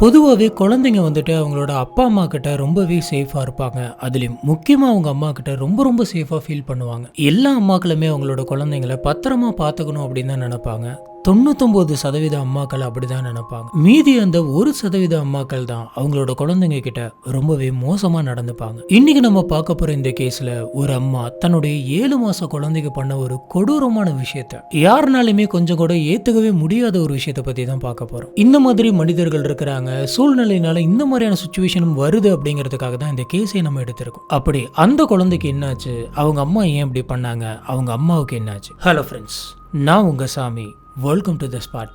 பொதுவாகவே குழந்தைங்க வந்துட்டு அவங்களோட அப்பா அம்மா கிட்ட ரொம்பவே சேஃபாக இருப்பாங்க. அதுலேயும் முக்கியமாக அவங்க அம்மா கிட்ட ரொம்ப ரொம்ப சேஃபாக ஃபீல் பண்ணுவாங்க. எல்லா அம்மாக்களுமே அவங்களோட குழந்தைங்கள பத்திரமா பார்த்துக்கணும் அப்படின்னு தான் நினைப்பாங்க. 99% அம்மாக்கள் அப்படிதான் நினைப்பாங்க. மீதி அந்த 1% அம்மாக்கள் தான் அவங்களோட குழந்தைங்க கிட்ட ரொம்பவே மோசமா நடந்துப்பாங்க. இன்னைக்கு நம்ம பார்க்க போற இந்த கேஸ்ல ஒரு அம்மா தன்னுடைய 7 மாச குழந்தைக்கு பண்ண ஒரு கொடூரமான விஷயத்த யாருனாலுமே கொஞ்சம் கூட ஏத்துக்கவே முடியாத ஒரு விஷயத்த பத்தி தான் பார்க்க போறோம். இந்த மாதிரி மனிதர்கள் இருக்கிறாங்க, சூழ்நிலையினால இந்த மாதிரியான சுச்சுவேஷனும் வருது அப்படிங்கிறதுக்காக தான் இந்த கேஸை நம்ம எடுத்திருக்கோம். அப்படி அந்த குழந்தைக்கு என்னாச்சு, அவங்க அம்மா ஏன் இப்படி பண்ணாங்க, அவங்க அம்மாவுக்கு என்னாச்சு? ஹலோ ஃப்ரெண்ட்ஸ், நான் உங்க சாமி. Welcome to the spot.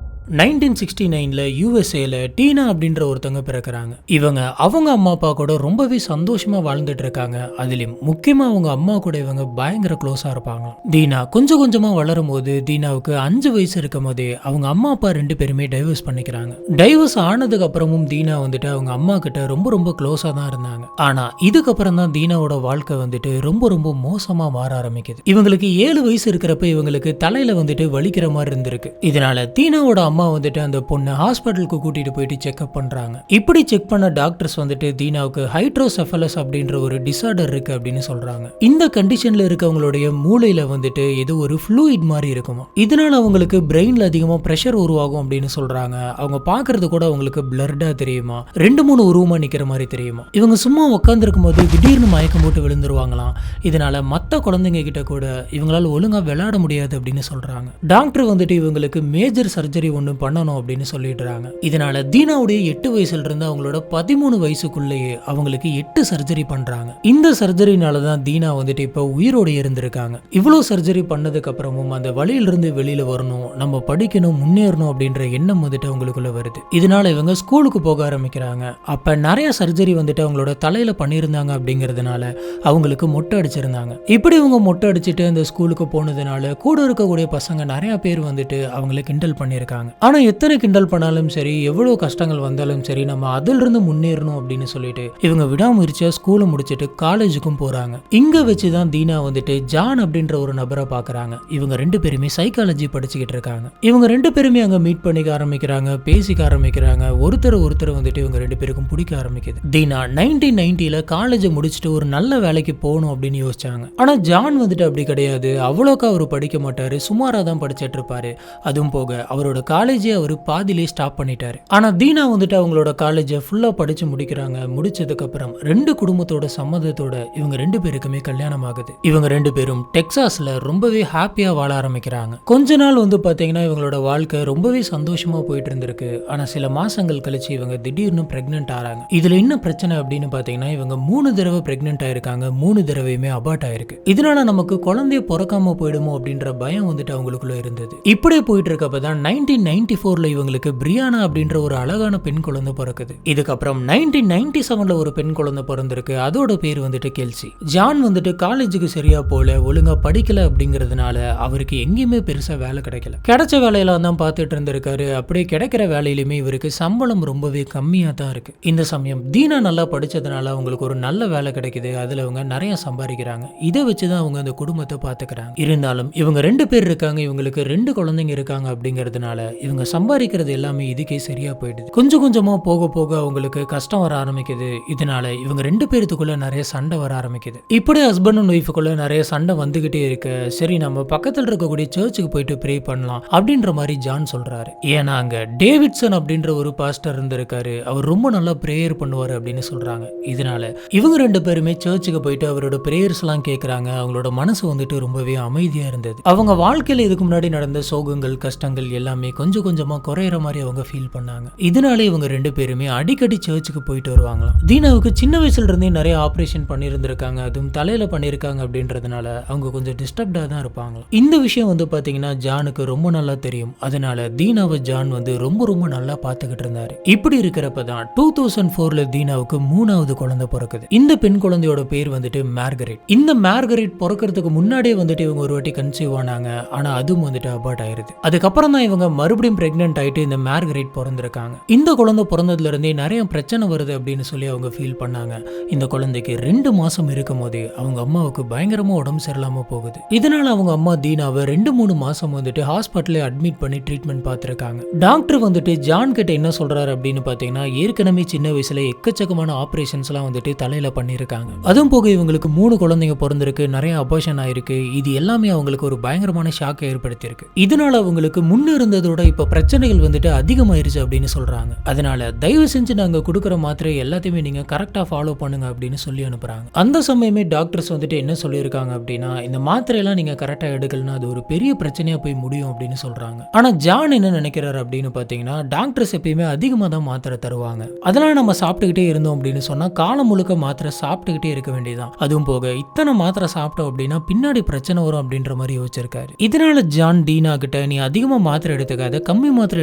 1969ல யூஎஸ்ஏல டீனா அப்படின்ற ஒருத்தவங்க பிறக்கிறாங்க. இவங்க அவங்க அம்மா அப்பா கூட ரொம்பவே சந்தோஷமா வாழ்ந்துட்டு இருக்காங்க. அதுலயும் முக்கியமா அவங்க அம்மா கூட இவங்க பயங்கர க்ளோஸா இருப்பாங்க. தீனா கொஞ்சம் கொஞ்சமா வளரும் போது தீனாவுக்கு 5 வயசு இருக்கும் போதே அவங்க அம்மா அப்பா 2 பேருமே டைவர்ஸ் பண்ணிக்கிறாங்க. டைவர்ஸ் ஆனதுக்கு அப்புறமும் தீனா வந்துட்டு அவங்க அம்மா கிட்ட ரொம்ப ரொம்ப க்ளோஸா தான் இருந்தாங்க. ஆனா இதுக்கப்புறம் தான் தீனாவோட வாழ்க்கை வந்துட்டு ரொம்ப ரொம்ப மோசமா மாற ஆரம்பிக்குது. இவங்களுக்கு 7 வயசு இருக்கிறப்ப இவங்களுக்கு தலையில வந்துட்டு வலிக்கிற மாதிரி இருந்திருக்கு. இதனால தீனாவோட அம்மா வந்துட்டு அந்த பொண்ணு ஹாஸ்பிட்டலுக்கு கூட்டிட்டு போயிட்டு செக்அப் பண்றாங்க. இப்படி செக் பண்ண டாக்டர்ஸ் வந்துட்டு தீனாவுக்கு ஹைட்ரோசெஃபலஸ் அப்படின்ற ஒரு டிசார்டர் இருக்கு அப்படின்னு சொல்றாங்க. இந்த கண்டிஷன்ல இருக்கவங்களுடைய மூளையில வந்துட்டு ஏதோ ஒரு ஃப்ளூயிட் மாதிரி இருக்குமா, இதனால அவங்களுக்கு பிரெயின்ல அதிகமா பிரஷர் உருவாகும் அப்படின்னு சொல்றாங்க. அவங்க பாக்குறது கூட அவங்களுக்கு பிளர்டா தெரியுமா, 2-3 உருவமா நிக்கிற மாதிரி தெரியுமா. இவங்க சும்மா உட்காந்துருக்கும் போது திடீர்னு மயக்கம் போட்டு விழுந்துருவாங்களாம். இதனால மத்த குழந்தைங்க கிட்ட கூட இவங்களால ஒழுங்கா விளையாட முடியாது அப்படின்னு சொல்றாங்க. டாக்டர் வந்துட்டு இவங்களுக்கு மேஜர் சர்ஜரி ஒன்று பண்ணணும் அப்படின்னு சொல்லிடுறாங்க. இதனால தீனாவுடைய 8 வயசுல இருந்து அவங்களோட 13 வயசுக்குள்ளேயே அவங்களுக்கு 8 சர்ஜரி பண்றாங்க. இந்த சர்ஜரினால தான் தீனா வந்துட்டு இப்ப உயிரோடு இருந்திருக்காங்க. இவ்வளவு சர்ஜரி பண்ணதுக்கு அப்புறமும் அந்த வழியிலிருந்து வெளியில வரணும், நம்ம படிக்கணும், முன்னேறணும் அப்படின்ற எண்ணம் வந்துட்டு அவங்களுக்குள்ள வருது. இதனால இவங்க ஸ்கூலுக்கு போக ஆரம்பிக்கிறாங்க. அப்ப நிறைய சர்ஜரி வந்துட்டு அவங்களோட தலையில பண்ணியிருந்தாங்க அப்படிங்கிறதுனால அவங்களுக்கு மொட்டை அடிச்சிருந்தாங்க. இப்படி இவங்க மொட்டை அடிச்சுட்டு அந்த ஸ்கூலுக்கு போனதுனால கூட இருக்கக்கூடிய பசங்க நிறைய பேர் வந்துட்டு அவங்களை கிண்டல் பண்ணியிருக்காங்க. ஆனா எத்தனை கிண்டல் பண்ணாலும் சரி, எவ்வளவு கஷ்டங்கள் வந்தாலும் சரி, நம்ம அதில் இருந்து முன்னேறணும் அப்படின்னு சொல்லிட்டு இவங்க விடாமுயற்சியா ஸ்கூலை முடிச்சுட்டு காலேஜுக்கும் போறாங்க. இங்க வச்சுதான் தீனா வந்துட்டு ஜான் அப்படின்ற ஒரு நபரை பாக்குறாங்க. இவங்க 2 பேருமே சைக்காலஜி படிச்சுக்கிட்டு இருக்காங்க. இவங்க 2 பேருமே அங்க மீட் பண்ணிக்க ஆரம்பிக்கிறாங்க, பேசிக்க ஆரம்பிக்கிறாங்க. ஒருத்தர் வந்துட்டு இவங்க 2 பேருக்கும் பிடிக்க ஆரம்பிக்குது. தீனா 1990ல காலேஜ் முடிச்சுட்டு ஒரு நல்ல வேலைக்கு போகணும் அப்படின்னு யோசிச்சாங்க. ஆனா ஜான் வந்துட்டு அப்படி கிடையாது. அவ்வளோக்கா அவர் படிக்க மாட்டாரு, சுமாரா தான் படிச்சிட்டு இருப்பாரு. அதுவும் போக அவரோட காலேஜே அவர் பாதியிலே ஸ்டாப் பண்ணிட்டாரு. ஆனா தீனா வந்துட்டு அவங்களோட காலேஜை ஃபுல்லா படிச்சு முடிக்கிறாங்க. முடிச்சதுக்கு அப்புறம் 2 குடும்பத்தோட சம்மதத்தோட இவங்க 2 பேருக்குமே கல்யாணம் ஆகுது. இவங்க 2 பேரும் டெக்சாஸ்ல ரொம்பவே ஹாப்பியா வாழ ஆரம்பிக்கிறாங்க. கொஞ்ச நாள் பாத்தீங்கன்னா இவங்களோட வாழ்க்கை ரொம்பவே சந்தோஷமா போயிட்டு இருந்திருக்கு. ஆனா சில மாசங்கள் கழிச்சு இவங்க திடீர்னு பிரெக்னென்ட் ஆறாங்க. இதுல என்ன பிரச்சனை அப்படின்னு பாத்தீங்கன்னா இவங்க 3 தடவை பிரெக்னென்ட் ஆயிருக்காங்க. 3 தடவையுமே அபார்ட் ஆயிருக்கு. இதனால நமக்கு குழந்தைய பிறக்காம போயிடுமோ அப்படின்ற பயம் வந்துட்டு அவங்களுக்குள்ள இருந்தது. இப்படியே போயிட்டு இருக்கப்பதான் 1994ல இவங்களுக்கு பிரியானா அப்படின்ற ஒரு அழகான பெண் குழந்தை பிறக்குது. இதுக்கப்புறம் 1997ல ஒரு பெண் குழந்தை பிறந்திருக்கு. அதோட பேர் வந்துட்டு கெல்சி. ஜான் வந்துட்டு காலேஜுக்கு சரியா போல, ஒழுங்கா படிக்கல அப்படிங்கிறதுனால அவருக்கு எங்கேயுமே பெருசா வேலை கிடைக்கல. கிடைச்ச வேலையெல்லாம் தான் பார்த்துட்டு இருந்திருக்காரு. அப்படியே கிடைக்கிற வேலையிலுமே இவருக்கு சம்பளம் ரொம்பவே கம்மியா தான் இருக்கு. இந்த சமயம் தீனா நல்லா படிச்சதுனால அவங்களுக்கு ஒரு நல்ல வேலை கிடைக்குது. அதுல அவங்க நிறைய சம்பாதிக்கிறாங்க. இதை வச்சுதான் அவங்க அந்த குடும்பத்தை பாத்துக்கிறாங்க. இருந்தாலும் இவங்க 2 பேர் இருக்காங்க, இவங்களுக்கு 2 குழந்தைங்க இருக்காங்க அப்படிங்கிறதுனால இவங்க சம்பாதிக்கிறது எல்லாமே இதுக்கே சரியா போயிடுது. கொஞ்சம் கொஞ்சமா போக போக அவங்களுக்கு கஷ்டம் வர ஆரம்பிக்குது. இதனால இவங்க 2 பேருக்குள்ள நிறைய சண்டை வர ஆரம்பிக்குது. இப்படி ஹஸ்பண்ட் அண்ட் ஒய்ஃபுக்குள்ள நிறைய சண்டை வந்துகிட்டே இருக்கு. சரி, நம்ம பக்கத்தில் இருக்கக்கூடிய சர்ச்சுக்கு போயிட்டு ப்ரே பண்ணலாம் அப்படின்ற மாதிரி ஜான் சொல்றாரு. ஏன்னா அங்க டேவிட்சன் அப்படின்ற ஒரு பாஸ்டர் இருந்திருக்காரு. அவர் ரொம்ப நல்லா பிரேயர் பண்ணுவாரு அப்படின்னு சொல்றாங்க. இதனால இவங்க 2 பேருமே சர்ச்சுக்கு போயிட்டு அவரோட பிரேயர்ஸ் எல்லாம் கேட்கறாங்க. அவங்களோட மனசு வந்துட்டு ரொம்பவே அமைதியா இருந்தது. அவங்க வாழ்க்கையில இதுக்கு முன்னாடி நடந்த சோகங்கள், கஷ்டங்கள் எல்லாமே கொஞ்சம் கொஞ்சமா குறையிற மாதிரி அவங்க ஃபீல் பண்ணாங்க. இதனால இவங்க 2 பேருமே அடிக்கடி சர்ச்சுக்கு போயிட்டு வருவாங்களாம். தீனாவுக்கு சின்ன வயசுல இருந்தே நிறைய ஆபரேஷன் பண்ணியிருந்திருக்காங்க. அதுவும் தலையில பண்ணியிருக்காங்க அப்படின்றதுனால அவங்க கொஞ்சம் டிஸ்டர்ப்டா தான் இருப்பாங்க. இந்த விஷயம் பாத்தீங்கன்னா ஜானுக்கு ரொம்ப நல்லா தெரியும். அதனால தீனாவை ஜான் ரொம்ப ரொம்ப நல்லா பாத்துக்கிட்டு இருந்தாரு. இப்படி இருக்கிறப்பதான் 2004ல தீனாவுக்கு 3வது குழந்தை பிறக்குது. இந்த பெண் குழந்தையோட பேர் மார்கரெட். இந்த மார்கரெட் பிறக்கிறதுக்கு முன்னாடியே இவங்க ஒரு வாட்டி கன்சீவ் ஆனாங்க. ஆனா அதுவும் அபார்ட் ஆயிருது. அதுக்கப்புறம் தான் இவங்க மறுபடியும் பிரெக்னென்ட் ஆயிட்டு இந்த மார்கரெட் பிறந்திருக்காங்க. இந்த குழந்தை பிறந்ததுல இருந்தே நிறைய பிரச்சனை வருது அப்படின்னு சொல்லி அவங்க ஃபீல் பண்ணாங்க. இந்த குழந்தைக்கு 2 மாசம் இருக்கும் போதே அவங்க அம்மாவுக்கு பயங்கரமா உடம்பு சரியில்லாம போகுது. இதனால அவங்க அம்மா தீனாவை 2-3 மாசம் வந்துட்டு ஹாஸ்பிட்டல்ல அட்மிட் பண்ணி ட்ரீட்மெண்ட் பார்த்திருக்காங்க. டாக்டர் வந்துட்டு ஜான் கிட்ட என்ன சொல்றாரு அப்படின்னு பாத்தீங்கன்னா, ஏற்கனவே சின்ன வயசுல எக்கச்சக்கமான ஆபரேஷன்ஸ் எல்லாம் வந்துட்டு தலையில பண்ணிருக்காங்க. அதுவும் போக இவங்களுக்கு 3 குழந்தைங்க பிறந்திருக்கு, நிறைய அபார்ஷன் ஆயிருக்கு. இது எல்லாமே அவங்களுக்கு ஒரு பயங்கரமான ஷாக்கை ஏற்படுத்தியிருக்கு. இதனால அவங்களுக்கு முன்ன இருந்ததோட இப்ப பிரச்சனைகள் வந்துட்டு அதிகமாயிருச்சு அப்படின்னு சொல்றாங்க. அதனால தயவு செஞ்சு நாங்க கொடுக்குற மாத்திரை எல்லாத்தையுமே நீங்க கரெக்டா ஃபாலோ பண்ணுங்க அப்படின்னு சொல்லி அனுப்புறாங்க. அந்த சமயமே டாக்டர்ஸ் வந்துட்டு என்ன சொல்லியிருக்காங்க அப்படின்னா, இந்த மாத்திரையெல்லாம் நீங்க கரெக்டா எடுக்கலன்னா அது ஒரு பெரிய பிரச்சனையா போய் முடியும் அப்படின்னு சொல்றாங்க. ஆனா ஜான் என்ன நினைக்கிறாரு அப்படின்னு பாத்தீங்கன்னா, டாக்டர்ஸ் எப்பயுமே அதிகமா தான் மாத்திரை தருவாங்க, அதெல்லாம் நம்ம சாப்பிட்டுக்கிட்டே இருந்தோம் அப்படின்னு சொன்னா காலம் முழுக்க மாத்திரை சாப்பிட்டுக்கிட்டே இருக்க வேண்டியதான். அதுவும் போக இத்தனை மாத்திரை சாப்பிட்டோம் அப்படின்னா பின்னாடி பிரச்சனை வரும் அப்படின்ற மாதிரி யோசிச்சிருக்காரு. இதனால ஜான் டீனா கிட்ட நீ அதிகமா மாத்திரை எடுத்துக்காத, கம்மி மாத்திரை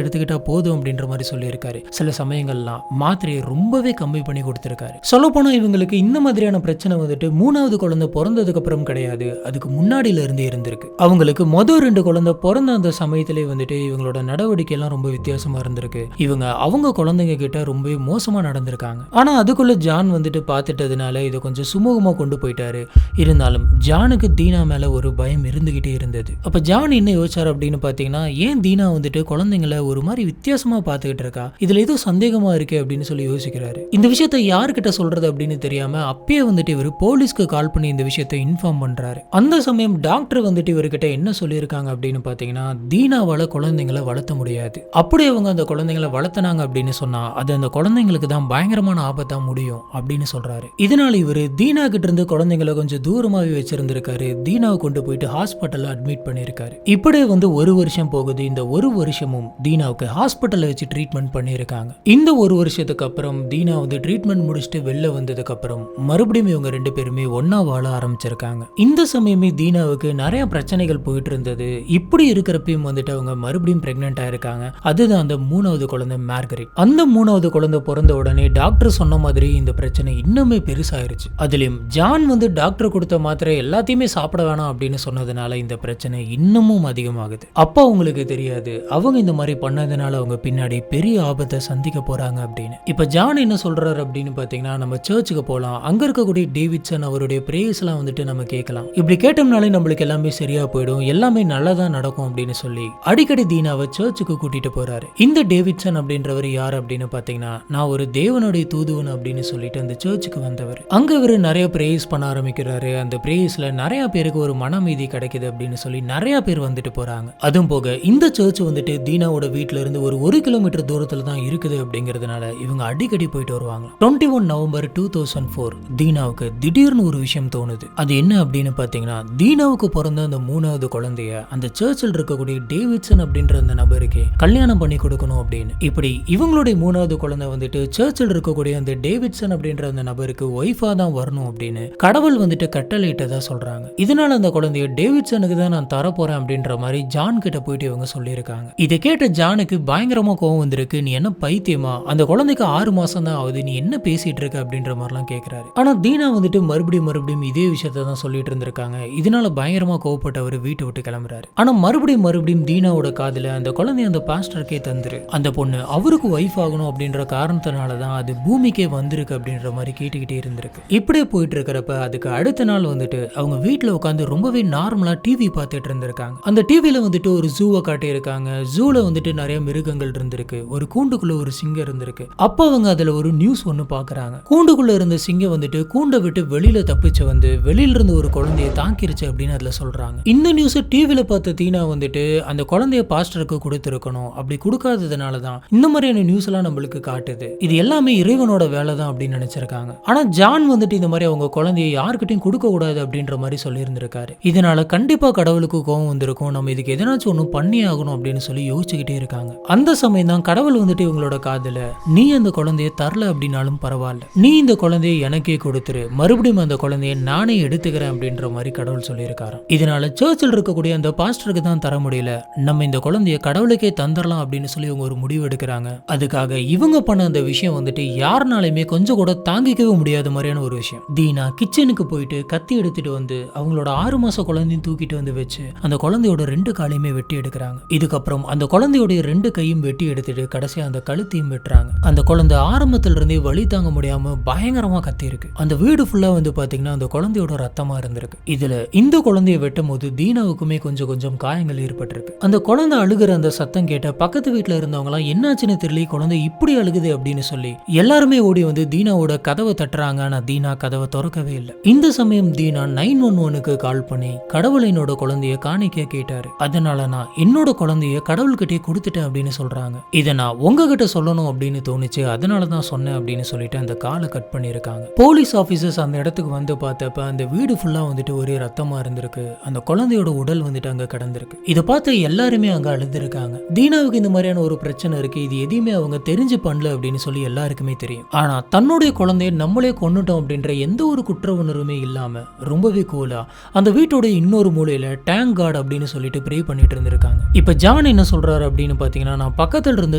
எடுத்துக்கிட்டா போதும் அப்படின்ற மாதிரி சொல்லியிருக்காரு. சில சமயங்கள்லாம் மாத்திரையை ரொம்பவே கம்மி பண்ணி கொடுத்திருக்காரு. சொல்ல போனா இவங்களுக்கு இந்த மாதிரியான பிரச்சனை வந்துட்டு 3வது குழந்தை பிறந்ததுக்கு அப்புறம் கிடையாது, அதுக்கு முன்னாடியில இருந்தே இருந்திருக்கு. அவங்களுக்கு மொதல் 2 குழந்தை பிறந்த அந்த சமயத்திலே வந்துட்டு இவங்களோட நடவடிக்கை எல்லாம் ரொம்ப வித்தியாசமா இருந்திருக்கு. இவங்க அவங்க குழந்தைங்க கிட்ட ரொம்பவே மோசமா நடந்திருக்காங்க. ஆனா அதுக்குள்ள ஜான் வந்துட்டு பார்த்துட்டதுனால இதை கொஞ்சம் சுமூகமா கொண்டு போயிட்டாரு. இருந்தாலும் ஜானுக்கு தீனா மேல ஒரு பயம் இருந்துகிட்டே இருந்தது. அப்ப ஜான் என்ன யோசிச்சார் அப்படின்னு பாத்தீங்கன்னா, ஏன் தீனா வந்துட்டு குழந்தைங்களை ஒரு மாதிரி வித்தியாசமா பார்த்துக்கிட்டு இருக்கா, இதுல ஏதோ சந்தேகமா இருக்கு அப்படின்னு சொல்லி யோசிக்கிறாரு. இந்த விஷயத்த யாருக்கிட்ட சொல்றது அப்படின்னு தெரியாம அப்பயே வந்துட்டு இவர் போலீஸ்க்கு கால் பண்ணி இந்த விஷயத்தை இன்ஃபார்ம் பண்றாரு. அந்த சமயம் டாக்டர் வந்துட்டு இவர்கிட்ட என்ன சொல்லியிருக்காங்க அப்படின்னு பாத்தீங்கன்னா, தீனாவால குழந்தைங்களை வளர்த்த முடியாது, அப்படி அவங்க அந்த குழந்தைங்களை வளர்த்தனாங்க அப்படின்னு சொன்னா அது அந்த குழந்தைங்களுக்கு தான் பயங்கரமான ஆபத்தா முடியும் அப்படின்னு சொல்றாரு. இதனால இவரு தீனா கிட்ட இருந்து குழந்தைங்களை கொஞ்சம் தூரமாவே வச்சிருந்திருக்காரு. தீனாவை கொண்டு போயிட்டு ஹாஸ்பிட்டல்ல அட்மிட் பண்ணிருக்காரு. இப்படியே வந்து 1 வருஷம் போகுது. இந்த 1 வருஷமும் தீனாவுக்கு ஹாஸ்பிட்டல்ல வச்சு ட்ரீட்மெண்ட் பண்ணிருக்காங்க. இந்த 1 வருஷத்துக்கு அப்புறம் தீனா வந்து ட்ரீட்மெண்ட் முடிச்சுட்டு வெளில வந்ததுக்கு அப்புறம் மறுபடியும் இவங்க 2 பேருமே ஒன்னா வாழ ஆரம்பிச்சிருக்காங்க. இந்த சமயமே தீனாவுக்கு நிறைய பிரச்சனைகள் போயிட்டு இருந்தது. இப்படி இருக்கிறப்பையும் வந்துட்டு அவங்க மறுபடியும் பிரெக்னென்ட் ஆயிருக்காங்க. அதுதான் அந்த 3வது குழந்தை மார்கரெட். அந்த 3வது குழந்தை பிறந்த உடனே டாக்டர் சொன்ன மாதிரி இந்த பிரச்சனை இன்னுமே பெருசாயிருச்சு. அதுலயும் ஜான் வந்து டாக்டர் கொடுத்த மாத்திரை எல்லாத்தையுமே சாப்பிட வேணாம் அப்படின்னு சொன்னதுனால இந்த பிரச்சனை இன்னமும் அதிகமாகுது. அப்ப அவங்களுக்கு தெரியாது அவங்க இந்த மாதிரி பண்ணதுனால அவங்க பின்னாடி பெரிய ஆபத்தை சந்திக்க போறாங்க அப்படின்னு. இப்ப ஜான் என்ன சொல்றாரு அப்படின்னு பாத்தீங்கன்னா, நம்ம சர்ச்சுக்கு போலாம், அங்க இருக்கக்கூடிய டேவிட்சன் அவருடைய பிரேயர்ஸ் எல்லாம் வந்துட்டு நம்ம கேட்கலாம், இப்படி கேட்டோம்னாலே நம்மளுக்கு எல்லாமே சரியா போயிடும், எல்லாமே நல்லதா நடக்கும் அப்படின்னு சொல்லி அடிக்கடி தீனாவை சர்ச்சுக்கு கூட்டிட்டு போறாரு. இந்த டேவிட்சன் அப்படின்றவர் யார் அப்படின்னு பாத்தீங்கன்னா, நான் ஒரு தேவனுடைய தூதுவன் அப்படின்னு சொல்லிட்டு அந்த சர்ச்சுக்கு வந்தவர். அங்க இவரு நிறைய பிரேயர்ஸ் பண்ண ஆரம்பிக்கிறாரு. அந்த பிரேயர்ஸ்ல நிறைய பேருக்கு ஒரு மனமீதி கிடைக்குது அப்படின்னு சொல்லி நிறைய பேர் வந்துட்டு போறாங்க. அதுவும் போக இந்த சர்ச் வந்துட்டு தீனாவோட வீட்டுல இருந்து ஒரு 1 கிலோமீட்டர் தூரத்துல தான் இருக்குது அப்படிங்கறதுனால இவங்க அடிக்கடி போயிட்டு வருவாங்க. 21 நவம்பர் 2004 தீனாவுக்கு திடீர்னு ஒரு விஷயம் தோணுது. அது என்ன அப்படின்னு பாத்தீங்கன்னா, தீனாவுக்கு பிறந்த அந்த 3வது குழந்தைய அந்த சர்ச்சில் இருக்கக்கூடிய டேவிட்சன் அப்படின்ற அந்த நபருக்கு கல்யாணம் பண்ணி கொடுக்கணும் அப்படின்னு. இப்படி இவங்களுடைய 3வது குழந்தை வந்துட்டு சர்ச்சில் இருக்கக்கூடிய அந்த டேவிட்சன் அப்படின்ற அந்த நபருக்கு ஒய்ஃபா தான் வரணும் அப்படின்னு கடவுள் வந்துட்டு கட்டளையிட்டதா சொல்றாங்க. இதனால அந்த குழந்தைய டேவிட்சனுக்கு தான் நான் தர போறேன் அப்படின்ற மாதிரி ஜான் கிட்ட போயிட்டு இவங்க சொல்லியிருக்காங்க. இதை கேட்ட ஜானுக்கு பயங்கரமா கோவம் வந்திருக்கு. நீ என்ன பைத்தியமா, அந்த குழந்தைக்கு 6 மாசம் தான் ஆகுது, நீ என்ன பேசிட்டு இருக்க அப்படின்ற மாதிரிலாம் கேட்கிறாரு. ஆனா தீனா வந்துட்டு மறுபடியும் இதே விஷயத்த தான் சொல்லிட்டு இருந்திருக்காங்க. இதனால பயங்கரமா கோவப்பட்டு அவர் வீட்டை விட்டு கிளம்புறாரு. ஆனா மறுபடியும் தீனாவோட காதுல அந்த குழந்தைய அந்த பாஸ்டருக்கே தந்துரு, அந்த பொண்ணு அவருக்கு ஒய்ஃப் ஆகணும் அப்படின்ற காரணத்தினாலதான் அது பூமிக்கே வந்திருக்கு அப்படின்ற மாதிரி கேட்டுக்கிட்டே இருந்திருக்கு. இப்படியே போயிட்டு இருக்கிறப்ப அதுக்கு அடுத்த நாள் வந்துட்டு அவங்க வீட்டுல உட்காந்து ரொம்பவே நார்மலா டிவி பார்த்துட்டு இருந்திருக்காங்க. அந்த டிவில வந்துட்டு ஒரு ஜூவை காட்டியிருக்காங்க. ஜூல வந்துட்டு நிறைய மிருகங்கள் இருந்திருக்கு. ஒரு கூண்டுக்குள்ள ஒரு சிங்கம் இருந்திருக்கு. அப்ப அவங்க அதுல ஒரு நியூஸ் ஒண்ணு பாக்குறாங்க. கூண்டுக்குள்ள இருந்த சிங்கம் வந்துட்டு கூண்டை விட்டு வெளியில தப்பிச்சு வந்து வெளியில இருந்து ஒரு குழந்தைய தாக்கிருச்சு அப்படின்னு அதுல சொல்றாங்க. இந்த நியூஸ் டிவில பார்த்த தீனா வந்துட்டு அந்த குழந்தைய பாஸ்டருக்கு கொடுத்திருக்கணும், அப்படி கொடுக்காததுனாலதான் இந்த மாதிரியான நியூஸ் எல்லாம் நம்மளுக்கு காட்டுது, இது எல்லாமே இறைவனோட வேலை தான் அப்படின்னு நினைச்சிருக்காங்க. ஆனா ஜான் வந்துட்டு இந்த மாதிரி அவங்க குழந்தைய யாருக்கிட்டையும் கொடுக்க கூடாது அப்படின்ற மாதிரி சொல்லி இருந்திருக்காரு. இதனால கண்டிப்பா கடவுளுக்கு கோவம் வந்திருக்கும், நம்ம இதுக்கு எதனாச்சும் ஒண்ணு பண்ணி ஆகணும் அப்படின்னு சொல்லி யோசிச்சுக்கிட்டே இருக்காங்க. அந்த சமயம் தான் கடவுள் வந்துட்டு இவங்களோட காதுல, நீ அந்த குழந்தைய தரல அப்படின்னாலும் பரவாயில்ல, நீ இந்த குழந்தைய எனக்கே கொடுத்துரு, மறுபடியும் அந்த குழந்தைய நானே எடுத்துக்கிறேன் அப்படின்ற மாதிரி கடவுள் சொல்லியிருக்காரு. இதனால சர்ச்சில் இருக்கக்கூடிய அந்த பாஸ்டருக்கு தான் தர முடியல, நம்ம இந்த குழந்தைய கடவுளுக்கே தந்துடலாம் அப்படின்னு சொல்லி இவங்க ஒரு முடிவு எடுக்கிறாங்க. அதுக்காக இவங்க பண்ண அந்த விஷயம் வந்துட்டு யாருனாலுமே கொஞ்சம் கூட தாங்கிக்கவே முடியாத மாதிரியான ஒரு விஷயம். தீனா கிச்சனுக்கு போயிட்டு கத்தி எடுத்துட்டு வந்து அவங்களோட 6 மாச குழந்தையும் தூக்கிட்டு வந்து வச்சு அந்த குழந்தையோட 2 காலையுமே வெட்டி எடுக்கிறாங்க. இதுக்கப்புறம் அதுக்கப்புறம் அந்த குழந்தையோடைய 2 கையும் வெட்டி எடுத்துட்டு கடைசியா அந்த கழுத்தையும் வெட்டுறாங்க. அந்த குழந்தை ஆரம்பத்துல இருந்தே வலி தாங்க முடியாம பயங்கரமா கத்தி இருக்கு. அந்த வீடு ஃபுல்லா வந்து பாத்தீங்கன்னா அந்த குழந்தையோட ரத்தமா இருந்திருக்கு. இதுல இந்த குழந்தைய வெட்டும் போது தீனாவுக்குமே கொஞ்சம் கொஞ்சம் காயங்கள் ஏற்பட்டிருக்கு. அந்த குழந்தை அழுகிற அந்த சத்தம் கேட்ட பக்கத்து வீட்டுல இருந்தவங்க எல்லாம் என்னாச்சுன்னு தெரியல, குழந்தை இப்படி அழுகுது அப்படின்னு சொல்லி எல்லாருமே ஓடி வந்து தீனாவோட கதவை தட்டுறாங்க. ஆனா தீனா கதவை திறக்கவே இல்லை. இந்த சமயம் தீனா 911க்கு கால் பண்ணி கடவுள் என்னோட குழந்தைய காணிக்க கேட்டாரு, அதனால நான் என்னோட குழந்தைய கடவுள்கிட்டே கொடுத்துட்டேன் அப்படின்னு சொல்றாங்க. இதை நான் உங்ககிட்ட சொல்லணும் அப்படின்னு தோணுச்சு, அதனாலதான் சொன்னேன் அப்படின்னு சொல்லிட்டு அந்த காலை கட் பண்ணிருக்காங்க. போலீஸ் ஆபீசர்ஸ் அந்த இடத்துக்கு வந்து பார்த்தப்ப அந்த வீடு ஃபுல்லா வந்துட்டு ஒரே ரத்தமா இருந்திருக்கு. அந்த குழந்தையோட உடல் வந்துட்டு அங்க கிடந்திருக்கு. இதை பார்த்து எல்லாருமே அங்க அழுதுருக்காங்க. தீனாவுக்கு இந்த மாதிரியான ஒரு பிரச்சனை இருக்கு, இது எதையுமே அவங்க தெரிஞ்சு பண்ணல அப்படின்னு சொல்லி எல்லாருக்குமே தெரியும். ஆனா தன்னுடைய குழந்தைய நம்மளே கொன்னுட்டோம் அப்படின்ற எந்த ஒரு குற்ற உணர்வுமே இல்லாம ரொம்பவே கூலா அந்த வீட்டோட இன்னொரு மூலையில டேங்க் காட் அப்படின்னு சொல்லிட்டு ப்ரே பண்ணிட்டு இருந்திருக்காங்க. இப்ப ஜான் என்ன சொல்றாரு அப்படின்னு பாத்தீங்கன்னா, நான் பக்கத்துல இருந்த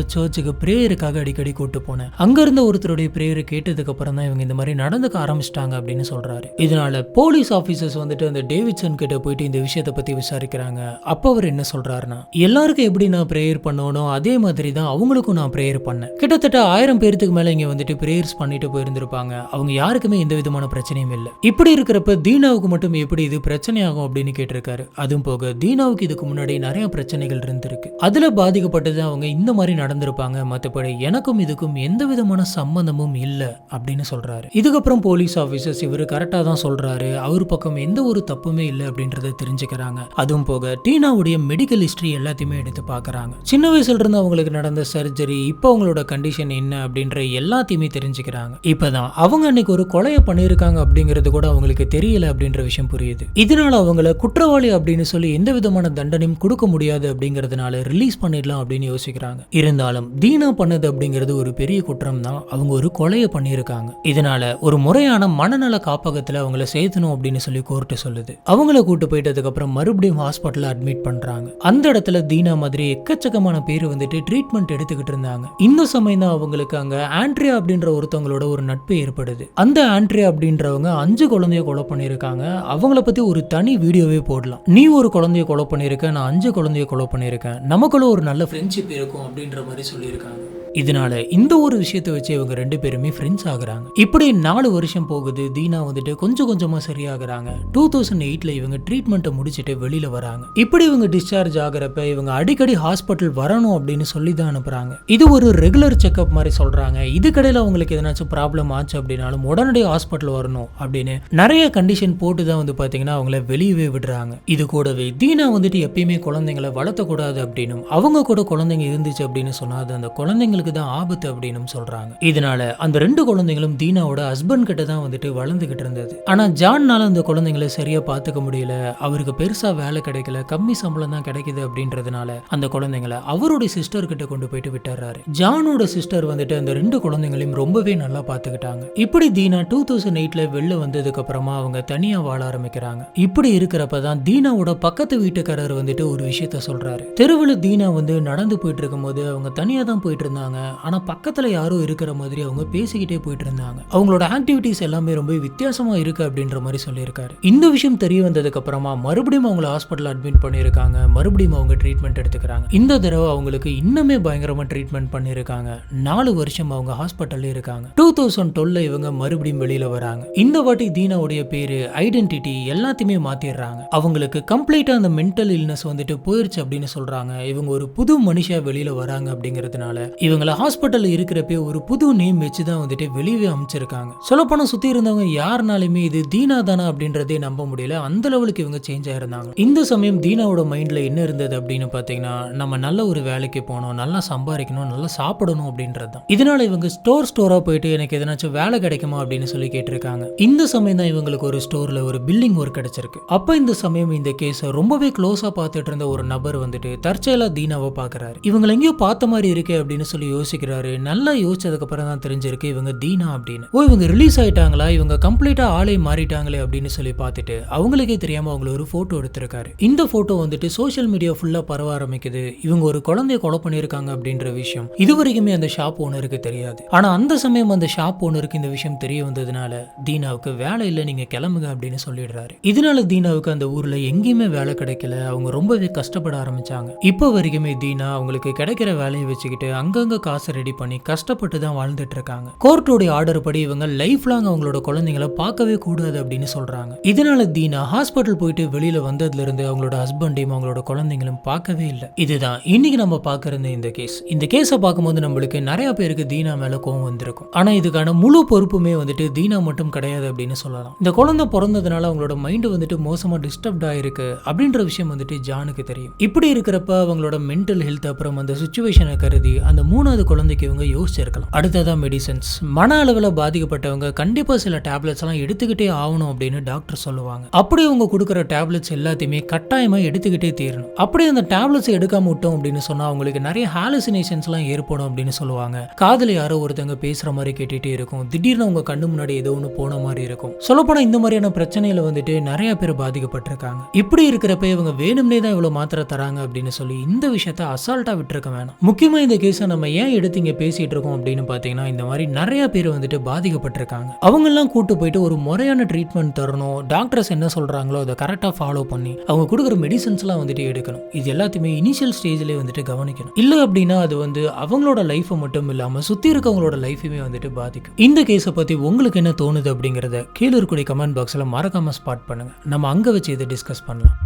சர்ச்சுக்கு பிரேயருக்காக அடிக்கடி கூட்டு போனேன். அங்க இருந்த ஒருத்தருடைய பிரேயரை கேட்டதுக்கு அப்புறம் தான் இவங்க இந்த மாதிரி நடந்துக்க ஆரம்பிச்சிட்டாங்க அப்படின்னு சொல்றாரு. இதனால போலீஸ் ஆபீசர்ஸ் வந்துட்டு அந்த டேவிட்சன் கிட்ட போயிட்டு இந்த விஷயத்தை பத்தி விசாரிக்கிறாங்க. அப்ப அவர் என்ன சொல்றாருன்னா, எல்லாருக்கும் எப்படி நான் பிரேயர் பண்ணணும் அதே மாதிரி தான் அவங்களுக்கும் நான் பிரேயர் பண்ணேன். கிட்டத்தட்ட 1000 பேருக்கு மேல இங்க வந்துட்டு பிரேயர்ஸ் பண்ணிட்டு போயிருந்திருப்பாங்க. அவங்க யாருக்குமே எந்த விதமான பிரச்சனையும் இல்லை. இப்படி இருக்கிறப்ப தீனாவுக்கு மட்டும் எப்படி இது பிரச்சனை ஆகும் அப்படின்னு கேட்டிருக்காரு. அதுவும் போக தீனாவுக்கு இதுக்கு முன்னாடி நிறைய பிரச்சனைகள் இருந்திருக்கு, அதுல பாதிக்கப்பட்டது அவங்க இந்த மாதிரி நடந்திருப்பாங்க. மற்றபடி எனக்கும் இதுக்கும் எந்த விதமான சம்பந்தமும் இல்லை அப்படின்னு சொல்றாரு. இதுக்கப்புறம் போலீஸ் ஆபீசர்ஸ் இவரு கரெக்டா தான் சொல்றாரு, அவர் பக்கம் எந்த ஒரு தப்புமே இல்லை அப்படின்றத தெரிஞ்சுக்கிறாங்க. அதுவும் போக டீனாவுடைய மெடிக்கல் ஹிஸ்டரி எல்லாத்தையுமே எடுத்து பாக்குறாங்க. சின்ன வயசுல இருந்து அவங்களுக்கு நடந்த சர்ஜரி, இப்போ அவங்களோட கண்டிஷன் என்ன அப்படின்ற எல்லாத்தையுமே தெரிஞ்சுக்கிறாங்க. இப்பதான் அவங்க அன்னைக்கு ஒரு கொலையை பண்ணியிருக்காங்க அப்படிங்கிறது கூட அவங்களுக்கு தெரியல அப்படின்ற விஷயம் புரியுது. இதனால அவங்கள குற்றவாளி அப்படின்னு சொல்லி எந்த விதமான தண்டனையும் கொடுக்க முடியாது அப்படிங்கறதுனால ரிலீஸ் பண்ணிடலாம் அப்படின்னு யோசிக்கிறாங்க. இருந்தாலும் தீனா பண்ணது அப்படிங்கிறது ஒரு பெரிய குற்றம் தான். அவங்க ஒரு கொலையை பண்ணியிருக்காங்க. இதனால ஒரு முறையான மனநல காப்பகத்துல அவங்கள சேர்த்தணும் அப்படின்னு சொல்லி கோர்ட் சொல்லுது. அவங்கள கூட்டு போயிட்டதுக்கு அப்புறம் மறுபடியும் ஹாஸ்பிட்டல்ல அட்மிட் பண்றாங்க. அந்த இடத்துல தீனா மாதிரி எக்கச்சக்கமான பேர் வந்துட்டு ட்ரீட்மெண்ட் எடுத்துக்கிட்டு இருந்தாங்க. இந்த சமயம் தான் அவங்களுக்கு அங்க ஆண்ட்ரியா அப்படின்ற ஒருத்தவங்களோட ஒரு நட்பு ஏற்படுது. அந்த ஆண்ட்ரியா அப்படின்றவங்க 5 குழந்தைய கொலை பண்ணிருக்காங்க. அவங்கள பத்தி ஒரு தனி வீடியோவே போடலாம். நீ ஒரு குழந்தைய கொலை பண்ணிருக்க, நான் 5 குழந்தைய கொலை பண்ணிருக்கேன், நமக்குள்ள ஒரு நல்ல ஃப்ரெண்ட்ஷிப் இருக்கும் அப்படின்ற மாதிரி சொல்லியிருக்காங்க. இதனால இந்த ஒரு விஷயத்தை வச்சு இவங்க 2 பேருமே ஃப்ரெண்ட்ஸ் ஆகுறாங்க. இப்படி 4 வருஷம் போகுது. தீனா வந்துட்டு கொஞ்சம் கொஞ்சமா சரியாகிறாங்க. 2008ல இவங்க ட்ரீட்மெண்ட்டை முடிச்சுட்டு வெளியில வராங்க. இப்படி இவங்க டிஸ்சார்ஜ் ஆகிறப்ப இவங்க அடிக்கடி ஹாஸ்பிட்டல் வரணும் அப்படின்னு சொல்லி தான் அனுப்புறாங்க. இது ஒரு ரெகுலர் செக்அப் மாதிரி சொல்றாங்க. இதுக்கடையில அவங்களுக்கு எதனாச்சும் ப்ராப்ளம் ஆச்சு அப்படின்னாலும் உடனடியாக ஹாஸ்பிட்டல் வரணும் அப்படின்னு நிறைய கண்டிஷன் போட்டு தான் வந்து பாத்தீங்கன்னா அவங்கள வெளியவே விடுறாங்க. இது கூடவே தீனா வந்துட்டு எப்பயுமே குழந்தைங்களை வளர்த்தக்கூடாது அப்படின்னும், அவங்க கூட குழந்தைங்க இருந்துச்சு அப்படின்னு சொன்னா அது அந்த குழந்தைங்களுக்கு தான் ஆபத்து அப்படின்னு சொல்றாங்க. இதனால அந்த 2 குழந்தைகளும் தீனாவோட ஹஸ்பண்ட் கிட்ட தான் வந்துட்டு வளர்ந்துகிட்டு இருந்தது. ஆனா ஜான்னால அந்த குழந்தைங்களை சரியா பாத்துக்க முடியல. அவருக்கு பெருசா வேலை கிடைக்கல, கம்மி சம்பளம் தான் கிடைக்குது அப்படின்றதுனால அந்த குழந்தைங்களை அவருடைய சிஸ்டர் கிட்ட கொண்டு போயிட்டு விட்டுறாரு. ஜானோட சிஸ்டர் வந்துட்டு அந்த 2 குழந்தைகளையும் ரொம்பவே நல்லா பாத்துக்கிட்டாங்க. இப்படி தீனா 2008ல வெளில வந்ததுக்கு அப்புறமா அவங்க தனியா வாழ ஆரம்பிக்கிறாங்க. இப்படி இருக்கிறப்பதான் தீனாவோட பக்கத்து வீட்டுக்காரர் வந்துட்டு ஒரு விஷயத்த சொல்றாரு. தெருவில் தீனா வந்து நடந்து போயிட்டு இருக்கும் போது அவங்க தனியா தான் போயிட்டு இருந்தாங்க. ஆனா பக்கத்துல யாரும் இருக்கிற மாதிரி அவங்க பேசிக்கிட்டே போயிட்டு இருந்தாங்க. அவங்களோட ஆக்டிவிட்டிஸ் எல்லாமே ரொம்ப வித்தியாசமா இருக்கு அப்படின்ற மாதிரி சொல்லியிருக்காரு. இந்த விஷயம் தெரிய வந்ததுக்கு அப்புறமா மறுபடியும் அவங்களை ஹாஸ்பிட்டல் அட்மிட் பண்ணிருக்காங்க. மறுபடியும் அவங்க ட்ரீட்மெண்ட் எடுத்துக்கிறாங்க. இந்த தடவை அவங்களுக்கு இன்னுமே பயங்கரமா ட்ரீட்மெண்ட் பண்ணிருக்காங்க. 4 வருஷம் அவங்க ஹாஸ்பிட்டல்ல இருக்காங்க. 2012ல இவங்க மறுபடியும் வெளியில வராங்க. இந்த வாட்டி தீனாவுடைய பேரு, ஐடென்டிட்டி எல்லாத்தையுமே மாத்திடுறாங்க. அவங்களுக்கு கம்ப்ளீட்டா அந்த மென்டல் இல்னஸ் வந்துட்டு போயிருச்சு அப்படின்னு சொல்றாங்க. இவங்க ஒரு புது மனுஷா வெளியில வராங்க அப்படிங்கிறதுனால இவங்களை ஹாஸ்பிட்டல் இருக்கிறப்ப ஒரு புது நேம் வச்சுதான் வந்துட்டு வெளியே அமைச்சிருக்காங்க. சொல்லப்போனா சுத்தி இருந்தவங்க யாருனாலுமே இது தீனா தானா அப்படின்றதே நம்ப முடியல. அந்த லெவலுக்கு இவங்க சேஞ்ச் ஆயிருந்தாங்க. இந்த சமயம் தீனாவோட மைண்ட்ல என்ன இருந்தது அப்படின்னு பாத்தீங்கன்னா, நம்ம நல்ல ஒரு வேலைக்கு போகணும், நல்லா சம்பாதிக்கணும், நல்லா சாப்பிடணும் அப்படின்றது தான். இதனால இவங்க ஸ்டோரா போயிட்டு எனக்கு எதனாச்சும் வேலை கிடைக்குமா அப்படின்னு சொல்லி கேட்டிருக்காங்க. இந்த சமயம் தான் இவங்களுக்கு ஒரு ஸ்டோர்ல ஒரு பில்லிங் ஒர்க் கிடைச்சிருக்கு. அப்ப இந்த சமயம் இந்த கேஸ ரொம்பவே க்ளோஸா பார்த்துட்டு இருந்த ஒரு நபர் வந்துட்டு தற்செயலா தீனாவை பாக்குறாரு. இவங்களை எங்கேயோ பார்த்த மாதிரி இருக்கு அப்படின்னு சொல்லி சொல்லிட்டு யோசிக்கிறாரு. நல்லா யோசிச்சதுக்கு அப்புறம் தான் தெரிஞ்சிருக்கு இவங்க தீனா அப்படின்னு. இவங்க ரிலீஸ் ஆயிட்டாங்களா, இவங்க கம்ப்ளீட்டா ஆளே மாறிட்டாங்களே அப்படின்னு சொல்லி பார்த்துட்டு அவங்களுக்கே தெரியாம அவங்கள ஒரு போட்டோ எடுத்திருக்காரு. இந்த போட்டோ வந்துட்டு சோஷியல் மீடியா ஃபுல்லா பரவ ஆரம்பிக்குது. இவங்க ஒரு குழந்தைய கொலை பண்ணிருக்காங்க அப்படின்ற விஷயம் இதுவரைக்குமே அந்த ஷாப் ஓனருக்கு தெரியாது. ஆனா அந்த சமயம் அந்த ஷாப் ஓனருக்கு இந்த விஷயம் தெரிய வந்ததுனால தீனாவுக்கு வேலை இல்லை, நீங்க கிளம்புங்க அப்படின்னு சொல்லிடுறாரு. இதனால தீனாவுக்கு அந்த ஊர்ல எங்கேயுமே வேலை கிடைக்கல. அவங்க ரொம்பவே கஷ்டப்பட ஆரம்பிச்சாங்க. இப்போ வரைக்குமே தீனா அவங்களுக்கு கிடைக்கிற வேலையை வச்சுக்கிட்டு அங்கங்க காசை ரெடி பண்ணி கஷ்டப்பட்டு தான் வாழ்ந்துட்டு இருக்காங்க. கோர்ட்டோட ஆர்டர் படி இவங்க லைஃப் லாங் அவங்களோட குழந்தைங்களை பார்க்கவே கூடாது அப்படின்னு சொல்றாங்க. இதனால தீனா ஹாஸ்பிட்டல் போயிட்டு வெளியில வந்ததுல இருந்து அவங்களோட ஹஸ்பண்டையும் அவங்களோட குழந்தைங்களும் பார்க்கவே இல்லை. இதுதான் இன்னைக்கு நம்ம பார்க்கறது இந்த கேஸ். இந்த கேஸை பார்க்கும்போது நம்மளுக்கு நிறைய பேருக்கு தீனா மேல கோவம் வந்திருக்கும். ஆனா இதுக்கான முழு பொறுப்புமே வந்துட்டு தீனா மட்டும் கிடையாது அப்படின்னு சொல்லலாம். இந்த குழந்தை பிறந்ததுனால அவங்களோட மைண்ட் வந்துட்டு மோசமா டிஸ்டர்ப்ட் ஆயிருக்கு அப்படின்ற விஷயம் வந்துட்டு ஜானுக்கு தெரியும். இப்படி இருக்கிறப்ப அவங்களோட மென்டல் ஹெல்த் அப்புறம் அந்த சிச்சுவேஷனை கருதி அந்த 3வது குழந்தைக்கு இவங்க யோசிச்சிருக்கலாம். அடுத்ததான் மெடிசன்ஸ். மன அளவில் பாதிக்கப்பட்டவங்க கண்டிப்பா சில டேப்லெட்ஸ் எல்லாம் எடுத்துக்கிட்டே ஆகணும் அப்படின்னு டாக்டர் சொல்லுவாங்க. அப்படி அவங்க கொடுக்குற டேப்லெட்ஸ் எல்லாத்தையுமே கட்டாயமா எடுத்துக்கிட்டே தீரணும். அப்படி அந்த டேப்லெட்ஸ் எடுக்காம விட்டோம் அப்படின்னு சொன்னா அவங்களுக்கு நிறைய ஹாலுசினேஷன்ஸ் எல்லாம் ஏற்படும் அப்படின்னு சொல்லுவாங்க. காதுல யாரோ ஒருத்தங்க பேசுற மாதிரி கேட்டுட்டே இருக்கும். திடீர்னு உங்க கண்ணு முன்னாடி ஏதோ ஒன்று போன மாதிரி இருக்கும். சொல்லப்போனா இந்த மாதிரியான பிரச்சனையில வந்துட்டு நிறைய பேர் பாதிக்கப்பட்டிருக்காங்க. இப்படி இருக்கிறப்ப இவங்க வேணும்னே தான் இவ்வளவு மாத்திரை தராங்க அப்படின்னு சொல்லி இந்த விஷயத்த அசால்ட்டா விட்டுருக்க வேணாம். முக்கியமா இந்த கேஸை நம்ம ஏன் எடுத்து இங்க பேசிட்டு இருக்கோம் அப்படின்னு பாத்தீங்கன்னா இந்த மாதிரி நிறைய பேர் வந்துட்டு பாதிக்கப்பட்டிருக்காங்க. அவங்க எல்லாம் கூட்டு போயிட்டு ஒரு முறையான ட்ரீட்மெண்ட் தரணும். டாக்டர்ஸ் என்ன சொல்றாங்களோ அதை கரெக்டா ஃபாலோ பண்ணி அவங்க கொடுக்குற மெடிசன்ஸ் எல்லாம் வந்துட்டு எடுக்கணும். இது எல்லாத்தையுமே இனிஷியல் ஸ்டேஜ்லயே வந்துட்டு கவனிக்கணும். இல்ல அப்படின்னா அது வந்து அவங்களோட லைஃபை மட்டும் இல்லாம சுத்தி இருக்கவங்களோட லைஃபையுமே வந்துட்டு பாதிக்கும். இந்த கேஸை பத்தி உங்களுக்கு என்ன தோணுது அப்படிங்கறத கீழே இருக்கக்கூடிய கமெண்ட் பாக்ஸ்ல மறக்காம ஸ்பாட் பண்ணுங்க. நம்ம அங்க வச்சு இதை டிஸ்கஸ் பண்ணலாம்.